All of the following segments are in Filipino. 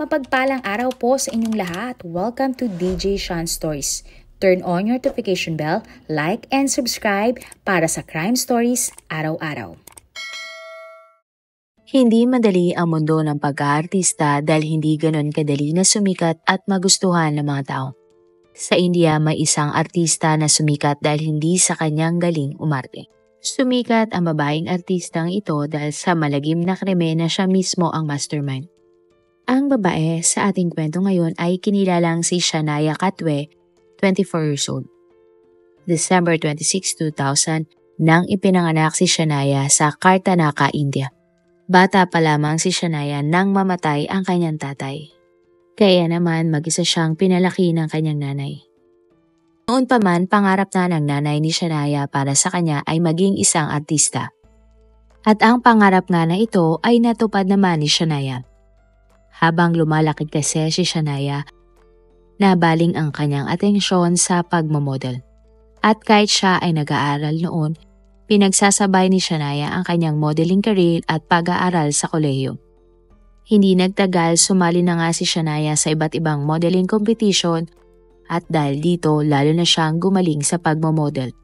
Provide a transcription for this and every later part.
Mapagpalang araw po sa inyong lahat. Welcome to DJ Sean Stories. Turn on your notification bell, like and subscribe para sa crime stories araw-araw. Hindi madali ang mundo ng pag-aartista dahil hindi ganon kadali na sumikat at magustuhan ng mga tao. Sa India, may isang artista na sumikat dahil hindi sa kanyang galing umarte. Sumikat ang babaeng artistang ito dahil sa malagim na krimen na siya mismo ang mastermind. Ang babae sa ating kwento ngayon ay kinilalang si Shania Katwe, 24 years old. December 26, 2000, nang ipinanganak si Shania sa Karnataka, India. Bata pa lamang si Shania nang mamatay ang kanyang tatay. Kaya naman mag-isa siyang pinalaki ng kanyang nanay. Noon pa man, pangarap na ng nanay ni Shania para sa kanya ay maging isang artista. At ang pangarap nga na ito ay natupad naman ni Shania. Habang lumalaki kasi si Shania, nabaling ang kanyang atensyon sa pagmamodel. At kahit siya ay nag-aaral noon, pinagsasabay ni Shania ang kanyang modeling career at pag-aaral sa kolehiyo. Hindi nagtagal, sumali na nga si Shania sa iba't ibang modeling competition at dahil dito lalo na siyang gumaling sa pagmamodel.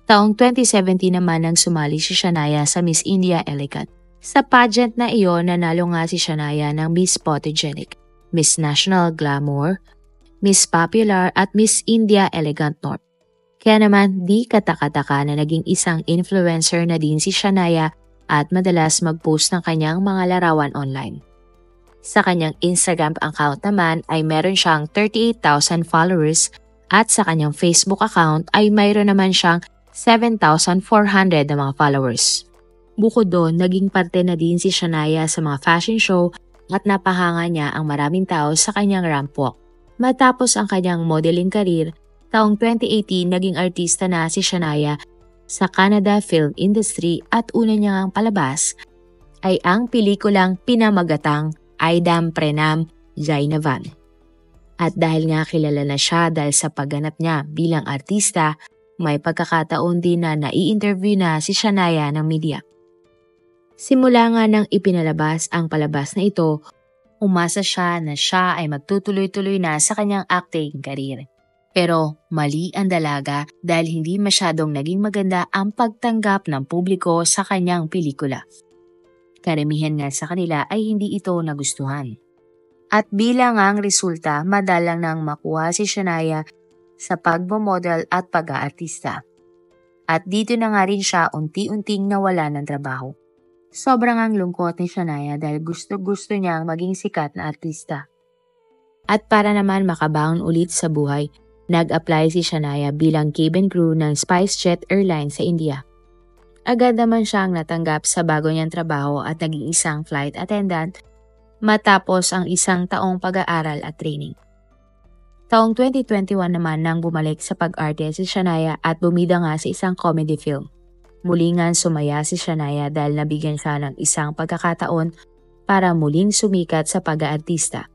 Taong 2017 naman nang sumali si Shania sa Miss India Elegant. Sa pageant na iyon, nanalo nga si Shania ng Miss Photogenic, Miss National Glamour, Miss Popular at Miss India Elegant North. Kaya naman di katakataka na naging isang influencer na din si Shania at madalas mag-post ng kanyang mga larawan online. Sa kanyang Instagram account naman ay meron siyang 38,000 followers at sa kanyang Facebook account ay mayroon naman siyang 7,400 na mga followers. Bukod doon, naging parte na din si Shania sa mga fashion show at napahanga niya ang maraming tao sa kanyang ramp walk. Matapos ang kanyang modeling career, taong 2018 naging artista na si Shania sa Kannada film industry at una niyang palabas ay ang pelikulang pinamagatang Aidam Prenam Jainavan. At dahil nga kilala na siya dahil sa pagganap niya bilang artista, may pagkakataon din na nai-interview na si Shania ng media. Simula nga nang ipinalabas ang palabas na ito, umasa siya na siya ay magtutuloy-tuloy na sa kanyang acting career. Pero mali ang dalaga dahil hindi masyadong naging maganda ang pagtanggap ng publiko sa kanyang pelikula. Karamihan nga sa kanila ay hindi ito nagustuhan. At bilang ang resulta, madalang nang makuha si Shania sa pagmamodel at pag-aartista. At dito na nga rin siya unti-unting nawala ng trabaho. Sobrang ang lungkot ni Shania dahil gusto-gusto niyang maging sikat na artista. At para naman makabangon ulit sa buhay, nag-apply si Shania bilang cabin crew ng SpiceJet Airlines sa India. Agad naman siyang natanggap sa bago niyang trabaho at naging isang flight attendant matapos ang isang taong pag-aaral at training. Taong 2021 naman nang bumalik sa pag-arte si Shania at bumida nga sa isang comedy film. Muli nga sumaya si Shania dahil nabigyan siya ng isang pagkakataon para muling sumikat sa pag-aartista.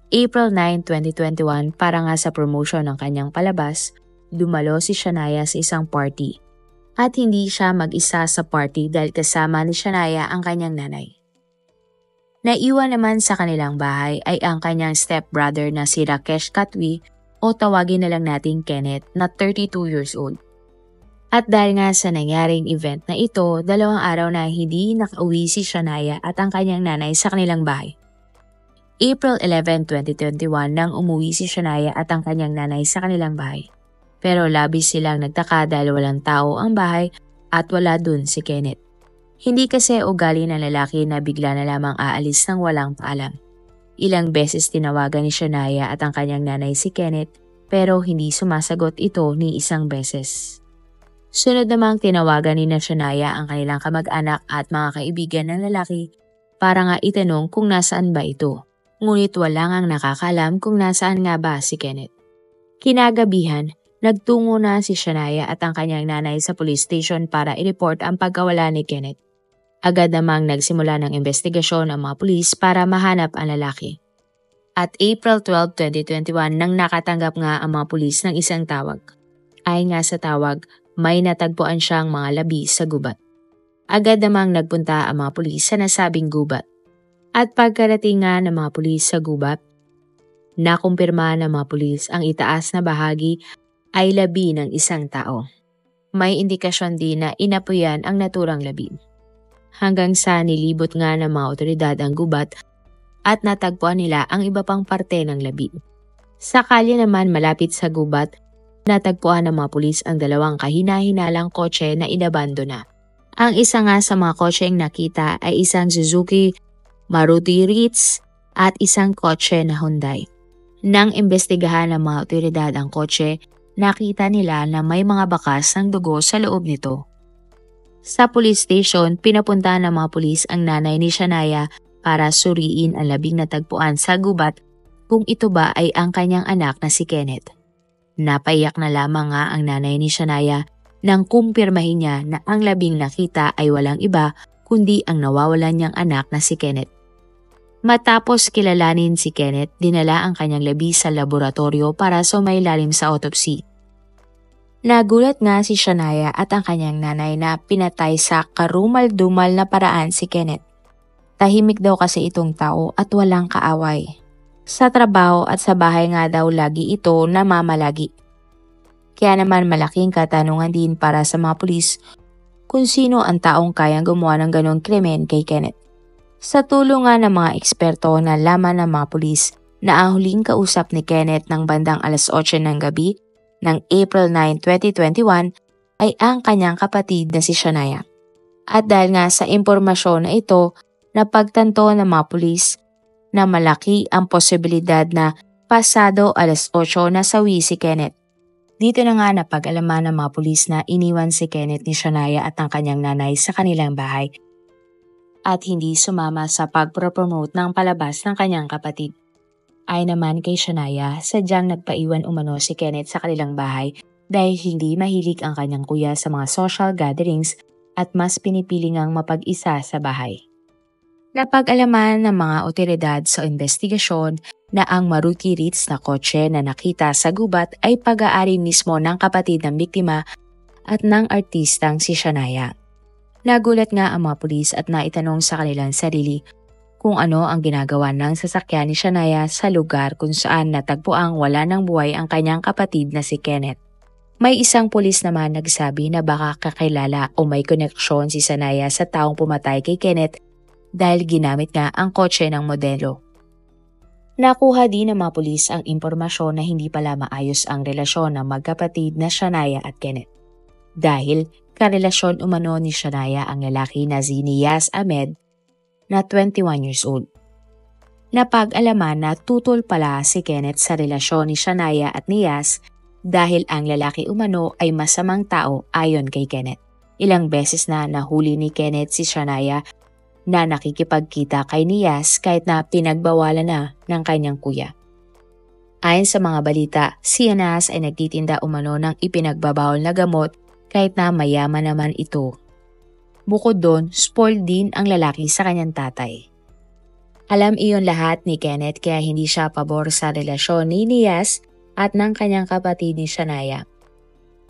April 9, 2021 para nga sa promotion ng kanyang palabas, dumalo si Shania sa isang party. At hindi siya mag-isa sa party dahil kasama ni Shania ang kanyang nanay. Naiwan naman sa kanilang bahay ay ang kanyang stepbrother na si Rakesh Katwe o tawagin na lang natin Kenneth na 32 years old. At dahil nga sa nangyaring event na ito, 2 araw na hindi nakauwi si Shania at ang kanyang nanay sa kanilang bahay. April 11, 2021 nang umuwi si Shania at ang kanyang nanay sa kanilang bahay. Pero labis silang nagtaka dahil walang tao ang bahay at wala dun si Kenneth. Hindi kasi ugali ng lalaki na bigla na lamang aalis ng walang paalam. Ilang beses tinawagan ni Shania at ang kanyang nanay si Kenneth pero hindi sumasagot ito ni isang beses. Sunod namang tinawagan ni Shania ang kanilang kamag-anak at mga kaibigan ng lalaki para nga itanong kung nasaan ba ito. Ngunit wala ngang nakakalam kung nasaan nga ba si Kenneth. Kinagabihan, nagtungo na si Shania at ang kanyang nanay sa police station para i-report ang pagkawala ni Kenneth. Agad namang nagsimula ng investigasyon ang mga pulis para mahanap ang lalaki. At April 12, 2021 nang nakatanggap nga ang mga pulis ng isang tawag. Ayon nga sa tawag, may natagpuan siyang mga labi sa gubat. Agad namang nagpunta ang mga pulis sa nasabing gubat. At pagkarating nga ng mga pulis sa gubat, nakumpirma ng mga pulis ang itaas na bahagi ay labi ng isang tao. May indikasyon din na inapuyan ang naturang labi. Hanggang sa nilibot nga ng mga otoridad ang gubat at natagpuan nila ang iba pang parte ng labi. Sa kalye naman malapit sa gubat, natagpuan ng mga pulis ang dalawang kahina-hinalang kotse na inabandona. Ang isa nga sa mga kotseng nakita ay isang Suzuki Maruti Ritz at isang kotse na Hyundai. Nang imbestigahan ng mga otoridad ang kotse, nakita nila na may mga bakas ng dugo sa loob nito. Sa police station, pinapunta ng mga pulis ang nanay ni Shania para suriin ang labing natagpuan sa gubat kung ito ba ay ang kanyang anak na si Kenneth. Napaiyak na lamang nga ang nanay ni Shania nang kumpirmahin niya na ang labing nakita ay walang iba kundi ang nawawalan niyang anak na si Kenneth. Matapos kilalanin si Kenneth, dinala ang kanyang labi sa laboratorio para sumailalim sa autopsy. Nagulat nga si Shania at ang kanyang nanay na pinatay sa karumal-dumal na paraan si Kenneth. Tahimik daw kasi itong tao at walang kaaway. Sa trabaho at sa bahay nga daw lagi ito namamalagi. Kaya naman malaking katanungan din para sa mga pulis kung sino ang taong kayang gumawa ng ganong krimen kay Kenneth. Sa tulong nga ng mga eksperto na laman ng mga pulis na ang huling kausap ni Kenneth ng bandang alas 8 ng gabi ng April 9, 2021 ay ang kanyang kapatid na si Shania. At dahil nga sa impormasyon na ito, napagtanto ng mga pulis na malaki ang posibilidad na pasado alas 8 na sawi si Kenneth. Dito na nga napag-alaman ng mga pulis na iniwan si Kenneth ni Shania at ang kanyang nanay sa kanilang bahay at hindi sumama sa pagpropromote ng palabas ng kanyang kapatid. Ay naman kay Shania, sadyang nagpaiwan umano si Kenneth sa kanilang bahay dahil hindi mahilig ang kanyang kuya sa mga social gatherings at mas pinipili ngang mapag-isa sa bahay. Napag-alaman ng mga otoridad sa investigasyon na ang Maruti Ritz na kotse na nakita sa gubat ay pag-aari mismo ng kapatid ng biktima at ng artistang si Shania. Nagulat nga ang mga pulis at naitanong sa kanilang sarili kung ano ang ginagawa ng sasakyan ni Shania sa lugar kung saan natagpuang wala ng buhay ang kanyang kapatid na si Kenneth. May isang pulis naman nagsabi na baka kakilala o may koneksyon si Shania sa taong pumatay kay Kenneth dahil ginamit nga ang kotse ng modelo. Nakuha din ng mga pulis ang impormasyon na hindi pala maayos ang relasyon ng magkapatid na Shania at Kenneth. Dahil karelasyon umano ni Shania ang lalaki na si Niaz Ahmed na 21 years old. Napag-alaman na tutol pala si Kenneth sa relasyon ni Shania at Niaz dahil ang lalaki umano ay masamang tao ayon kay Kenneth. Ilang beses na nahuli ni Kenneth si Shania na nakikipagkita kay Niaz kahit na pinagbawalan na ng kanyang kuya. Ayon sa mga balita, si Niaz ay nagtitinda umano ng ipinagbabawal na gamot kahit na mayaman naman ito. Bukod doon, spoiled din ang lalaki sa kanyang tatay. Alam iyon lahat ni Kenneth kaya hindi siya pabor sa relasyon ni Niaz at ng kanyang kapatid ni Shania.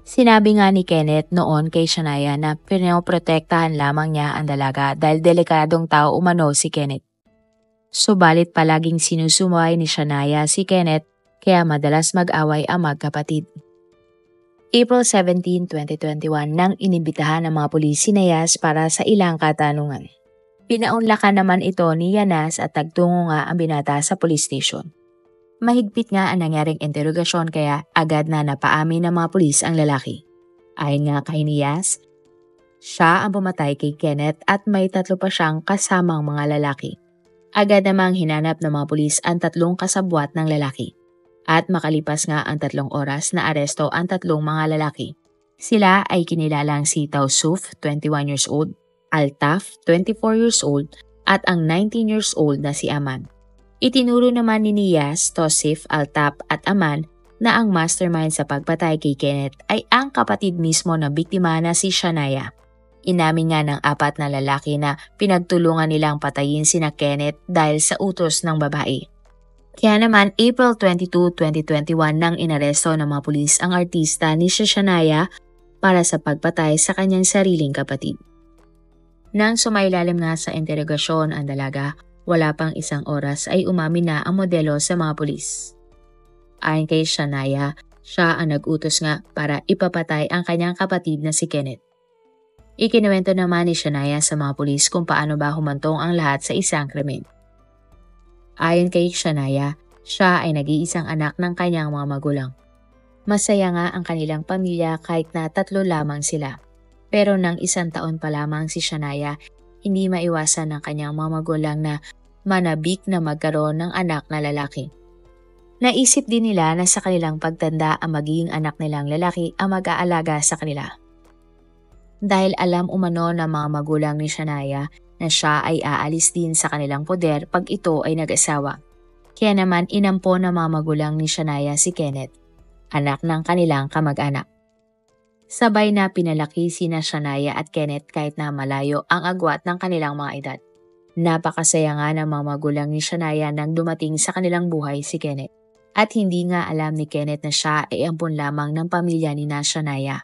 Sinabi nga ni Kenneth noon kay Shania na pinoprotektahan lamang niya ang dalaga dahil delikadong tao umano si Kenneth. Subalit palaging sinusumay ni Shania si Kenneth kaya madalas mag-away ang magkapatid. April 17, 2021 nang inibitahan ng mga pulis si Niaz para sa ilang katanungan. Pinaunlakan naman ito ni Yanaz at tagtungo nga ang binata sa police station. Mahigpit nga ang nangyaring interogasyon kaya agad na napaamin ng mga pulis ang lalaki. Ayon nga kay Niaz, siya ang pumatay kay Kenneth at may 3 pa siyang kasamang mga lalaki. Agad namang hinanap ng mga pulis ang 3 kasabwat ng lalaki. At makalipas nga ang 3 oras na aresto ang 3 mga lalaki. Sila ay kinilalang si Tausuf, 21 years old, Altaf, 24 years old, at ang 19 years old na si Aman. Itinuro naman ni Niaz, Tausif, Altaf at Aman na ang mastermind sa pagpatay kay Kenneth ay ang kapatid mismo ng biktima na si Shania. Inamin nga ng 4 na lalaki na pinagtulungan nilang patayin sina Kenneth dahil sa utos ng babae. Kaya naman April 22, 2021 nang inaresto ng mga pulis ang artista ni Shania para sa pagpatay sa kanyang sariling kapatid. Nang sumailalim nga sa interogasyon ang dalaga, Wala pang isang oras ay umamin na ang modelo sa mga pulis. Ayon kay Shania, siya ang nag-utos nga para ipapatay ang kanyang kapatid na si Kenneth. Ikinuwento naman ni Shania sa mga pulis kung paano ba humantong ang lahat sa isang krimen. Ayon kay Shania, siya ay nag-iisang anak ng kanyang mga magulang. Masaya nga ang kanilang pamilya kahit na 3 lamang sila. Pero nang 1 taon pa lamang si Shania, hindi maiwasan ng kanyang mga magulang na manabik na magkaroon ng anak na lalaki. Naisip din nila na sa kanilang pagtanda ang magiging anak nilang lalaki ang mag-aalaga sa kanila. Dahil alam umano ng mga magulang ni Shania na siya ay aalis din sa kanilang poder pag ito ay nag-asawa. Kaya naman inampo ng mga magulang ni Shania si Kenneth, anak ng kanilang kamag-anak. Sabay na pinalaki sina Shania at Kenneth kahit na malayo ang agwat ng kanilang mga edad. Napakasaya nga ng mga magulang ni Shania nang dumating sa kanilang buhay si Kenneth. At hindi nga alam ni Kenneth na siya ay ampon lamang ng pamilya ni Shania.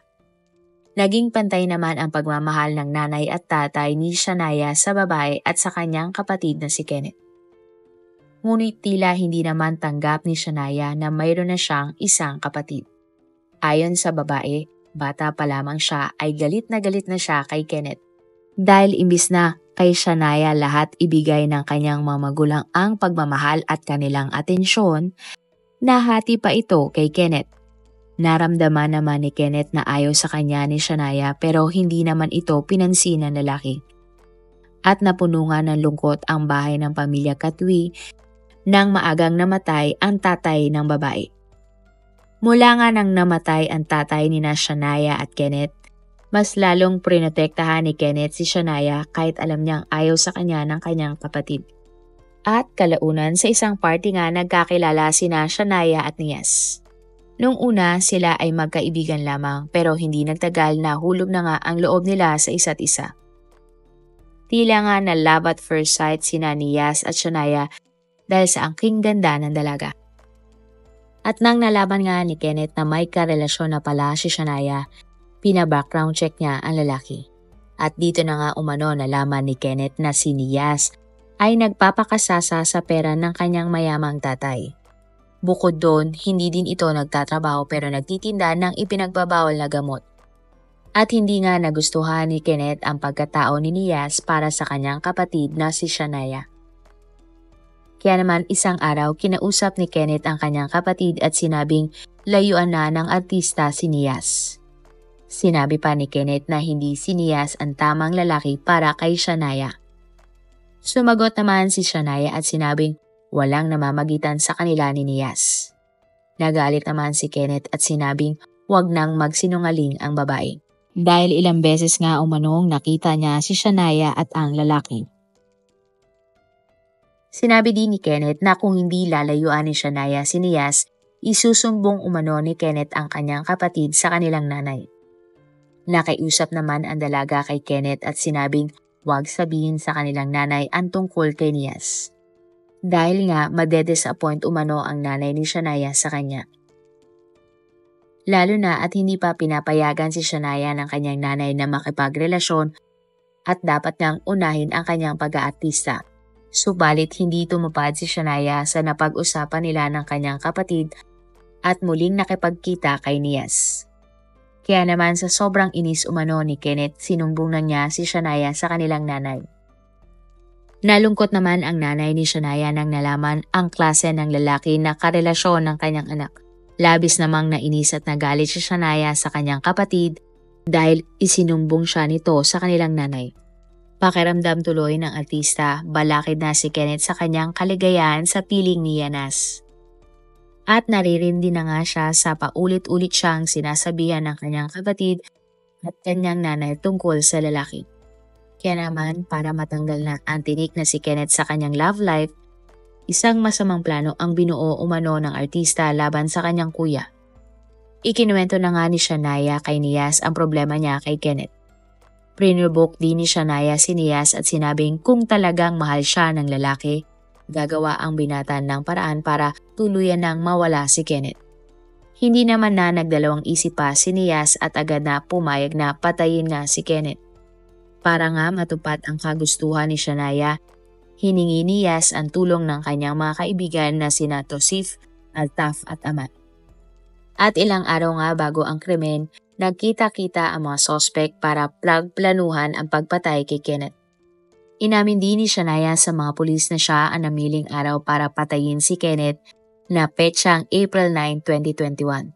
Naging pantay naman ang pagmamahal ng nanay at tatay ni Shania sa babae at sa kanyang kapatid na si Kenneth. Ngunit tila hindi naman tanggap ni Shania na mayroon na siyang isang kapatid. Ayon sa babae, bata pa lamang siya ay galit na siya kay Kenneth. Dahil imbis na kay Shania lahat ibigay ng kanyang mga magulang ang pagmamahal at kanilang atensyon, nahati pa ito kay Kenneth. Naramdaman naman ni Kenneth na ayaw sa kanya ni Shania pero hindi naman ito pinansin ng lalaki. At napuno nga ng lungkot ang bahay ng pamilya Katwi nang maagang namatay ang tatay ng babae. Mula nga nang namatay ang tatay ni Shania at Kenneth, mas lalong prinotektahan ni Kenneth si Shania kahit alam niyang ayaw sa kanya ng kanyang kapatid. At kalaunan sa isang party nga nagkakilala sina Shania at Nias. Nung una sila ay magkaibigan lamang pero hindi nagtagal na hulog na nga ang loob nila sa isa't isa. Tila nga na love at first sight sina Nias at Shania dahil sa angking ganda ng dalaga. At nang nalaman nga ni Kenneth na may karelasyon na pala si Shania, pina-background check niya ang lalaki. At dito na nga umano nalaman ni Kenneth na si Nias ay nagpapakasasa sa pera ng kanyang mayamang tatay. Bukod doon, hindi din ito nagtatrabaho pero nagtitinda ng ipinagbabawal na gamot. At hindi nga nagustuhan ni Kenneth ang pagkatao ni Nias para sa kanyang kapatid na si Shania. Kaya naman isang araw kinausap ni Kenneth ang kanyang kapatid at sinabing layuan na ng artista si Nias. Sinabi pa ni Kenneth na hindi si Nias ang tamang lalaki para kay Shania. Sumagot naman si Shania at sinabing walang namamagitan sa kanila ni Nias. Nagalit naman si Kenneth at sinabing wag nang magsinungaling ang babae. Dahil ilang beses nga umanong nakita niya si Shania at ang lalaki. Sinabi din ni Kenneth na kung hindi lalayuan ni Shania si Nias, isusumbong umano ni Kenneth ang kanyang kapatid sa kanilang nanay. Nakiusap naman ang dalaga kay Kenneth at sinabing huwag sabihin sa kanilang nanay ang tungkol kay Nias. Dahil nga madedisappoint umano ang nanay ni Shania sa kanya. Lalo na at hindi pa pinapayagan si Shania ng kanyang nanay na makipagrelasyon at dapat niyang unahin ang kanyang pag-aartista. Subalit hindi tumupad si Shania sa napag-usapan nila ng kanyang kapatid at muling nakipagkita kay Nias. Kaya naman sa sobrang inis umano ni Kenneth, sinumbong na niya si Shania sa kanilang nanay. Nalungkot naman ang nanay ni Shania nang nalaman ang klase ng lalaki na karelasyon ng kanyang anak. Labis namang nainis at nagalit si Shania sa kanyang kapatid dahil isinumbong siya nito sa kanilang nanay. Pakiramdam tuloy ng artista, balakid na si Kenneth sa kanyang kaligayahan sa piling ni Yanas. At naririndi na nga siya sa paulit-ulit siyang sinasabihan ng kanyang kapatid at kanyang nanay tungkol sa lalaki. Kaya naman para matanggal na ang tinik na si Kenneth sa kanyang love life, isang masamang plano ang binuo umano ng artista laban sa kanyang kuya. Ikinuwento na nga ni Shania kay Nias ang problema niya kay Kenneth. Prinubok din ni Shania si Nias at sinabing kung talagang mahal siya ng lalaki, gagawa ang binata ng paraan para tuluyan nang mawala si Kenneth. Hindi naman na nagdalawang isip pa si Nias at agad na pumayag na patayin nga si Kenneth. Para nga matupad ang kagustuhan ni Shania, Hiningi ni Yas ang tulong ng kanyang mga kaibigan na sina Tosif, Altaf at Aman. At ilang araw nga bago ang krimen, nagkita-kita ang mga sospek para planuhan ang pagpatay kay Kenneth. Inamin din ni Shania sa mga pulis na siya ang namiling araw para patayin si Kenneth na petsang April 9, 2021.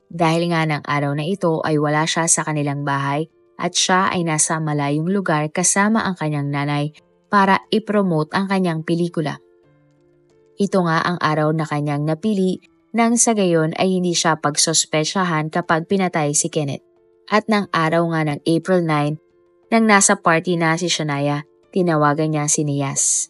Dahil nga ng araw na ito ay wala siya sa kanilang bahay at siya ay nasa malayong lugar kasama ang kanyang nanay para ipromote ang kanyang pelikula. Ito nga ang araw na kanyang napili nang sa gayon ay hindi siya pagsospesyahan kapag pinatay si Kenneth. At ng araw nga ng April 9, nang nasa party na si Shania, tinawagan niya si Nias.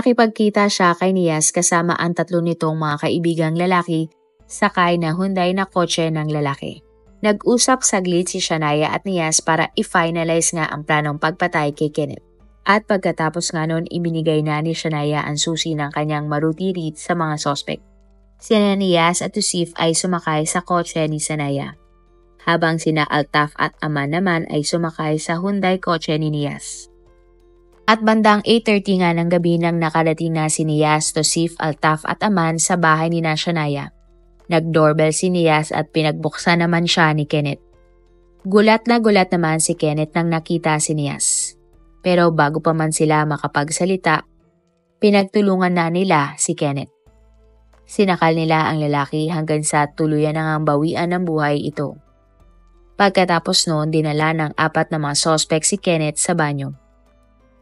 Nakipagkita siya kay Nias kasama ang tatlo nitong mga kaibigang lalaki sakay na Hyundai na kotse ng lalaki. Nag-usap saglit si Shania at Nias para i-finalize nga ang planong pagpatay kay Kenneth. At pagkatapos nga nun, ibinigay na ni Shania ang susi ng kanyang Maruti Ritz sa mga sospek. Sina Nias at Tosif ay sumakay sa kotse ni Shania, habang sina Altaf at Aman naman ay sumakay sa Hyundai kotse ni Nias. At bandang 8:30 nga ng gabi nang nakarating na si Nias, Tosif, Altaf at Aman sa bahay ni Shania. Nag-doorbell si Nias at pinagbuksan naman siya ni Kenneth. Gulat na gulat naman si Kenneth nang nakita si Nias. Pero bago pa man sila makapagsalita, pinagtulungan na nila si Kenneth. Sinakal nila ang lalaki hanggang sa tuluyan na ngang bawian ng buhay ito. Pagkatapos noon, dinala ng 4 na mga sospek si Kenneth sa banyo.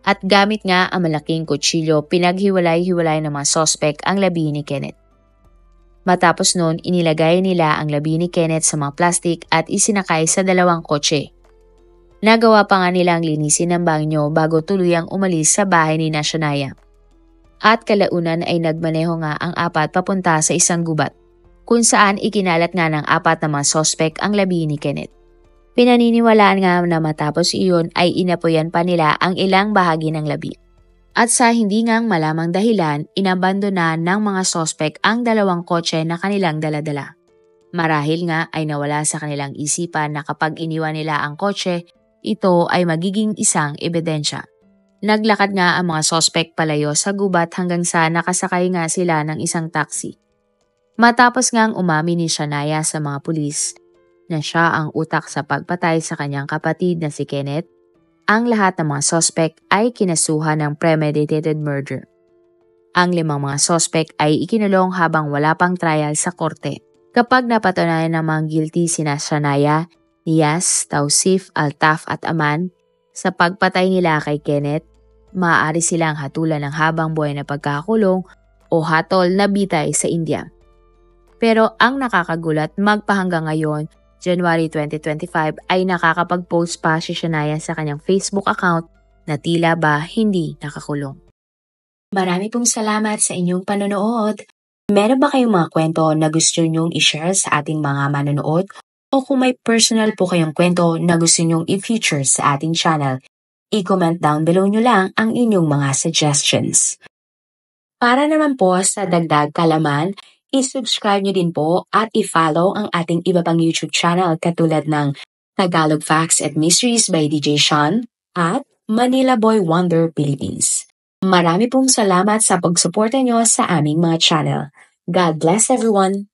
At gamit nga ang malaking kutsilyo, pinaghiwalay-hiwalay ng mga sospek ang labi ni Kenneth. Matapos noon, inilagay nila ang labi ni Kenneth sa mga plastik at isinakay sa 2 kotse. Nagawa pa nga nilang linisin ang banyo bago tuluyang umalis sa bahay ni Shania. At kalaunan ay nagmaneho nga ang 4 papunta sa isang gubat, kung saan ikinalat nga ng 4 na mga sospek ang labi ni Kenneth. Pinaniniwalaan nga na matapos iyon ay inapoyan pa nila ang ilang bahagi ng labi. At sa hindi ngang malamang dahilan, inabandona ng mga sospek ang 2 kotse na kanilang daladala. Marahil nga ay nawala sa kanilang isipan na kapag iniwan nila ang kotse, ito ay magiging isang ebidensya. Naglakad nga ang mga sospek palayo sa gubat hanggang sa nakasakay nga sila ng isang taxi. Matapos ngang umamin ni Shania sa mga pulis na siya ang utak sa pagpatay sa kanyang kapatid na si Kenneth, ang lahat ng mga sospek ay kinasuhan ng premeditated murder. Ang 5 mga sospek ay ikinulong habang wala pang trial sa korte. Kapag napatunayan ng mga guilty sina Shania, Nias, Tosif, Altaf at Aman sa pagpatay nila kay Kenneth, maaari silang hatulan ng habang buhay na pagkakulong o hatol na bitay sa India. Pero ang nakakagulat, magpahanggang ngayon, January 2025 ay nakakapag-post pa si Shania sa kanyang Facebook account na tila ba hindi nakakulong. Marami pong salamat sa inyong panonood. Meron ba kayong mga kwento na gusto nyong i-share sa ating mga manonood? O kung may personal po kayong kwento na gusto nyong i-feature sa ating channel, i-comment down below nyo lang ang inyong mga suggestions. Para naman po sa dagdag kalaman, i-subscribe nyo din po at i-follow ang ating iba pang YouTube channel katulad ng Tagalog Facts and Mysteries by DJ Sean at Manila Boy Wonder Philippines. Marami pong salamat sa pagsuporta nyo sa aming mga channel. God bless everyone!